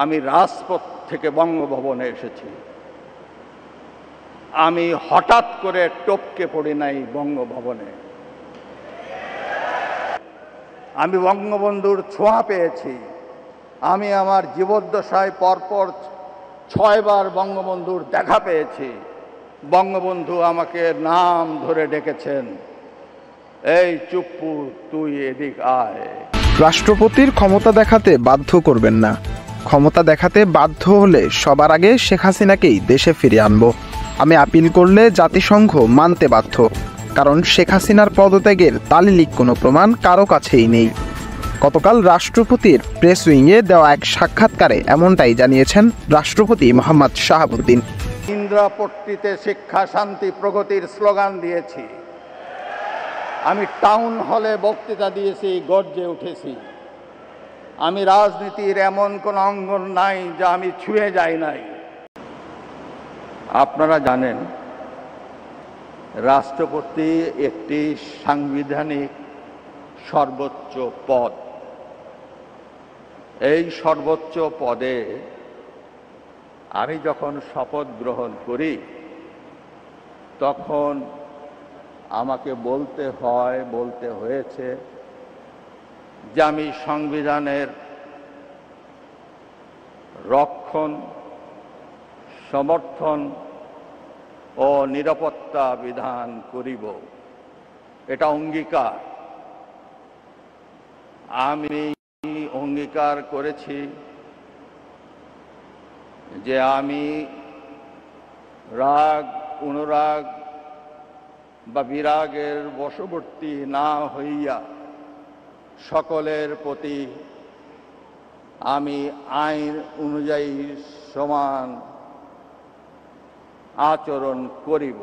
আমি রাজপথ থেকে বঙ্গভবনে এসেছি। আমি হঠাৎ করে টপকে পড়ি নাই বঙ্গভবনে। আমি বঙ্গবন্ধুর ছোঁয়া পেয়েছি। আমি আমার জীবদ্দশায় পরপর 6 বার বঙ্গবন্ধুর দেখা পেয়েছি। বঙ্গবন্ধু আমাকে নাম ধরে ডেকেছেন, এই চুপ্পু, তুই এদিক আয়। রাষ্ট্রপতির ক্ষমতা দেখাতে বাধ্য করবেন না। ক্ষমতা দেখাতে বাধ্য হলে সবার আগে শেখ হাসিনাকেই দেশে ফিরিয়ে আনব। আমি আপিল করলে জাতিসংঘ মানতে বাধ্য, কারণ শেখ হাসিনার পদত্যাগের দালিলিক কোনো প্রমাণ কারো কাছেই নেই। গতকাল রাষ্ট্রপতির প্রেস উইংয়ে দেওয়া এক সাক্ষাৎকারে এমনটাই জানিয়েছেন রাষ্ট্রপতি মোহাম্মদ শাহাবুদ্দিন। ইন্দ্রাপট্টিতে শিক্ষা, শান্তি, প্রগতির স্লোগান দিয়েছি। আমি টাউন হলে বক্তৃতা দিয়েছি, গর্জে উঠেছি। আমি রাজনীতির এমন কোনো অঙ্গন নাই যা আমি ছুঁয়ে যাই নাই। আপনারা জানেন, রাষ্ট্রপতি একটি সাংবিধানিক সর্বোচ্চ পদ। এই সর্বোচ্চ পদে আমি যখন শপথ গ্রহণ করি, তখন আমাকে বলতে হয়েছে যে আমি সংবিধানের রক্ষণ, সমর্থন ও নিরাপত্তা বিধান করিব। এটা অঙ্গীকার। আমি অঙ্গীকার করেছি যে আমি রাগ, অনুরাগ বা বিরাগের বশবর্তী না হইয়া সকলের প্রতি আমি আইন অনুযায়ী সমান আচরণ করিব।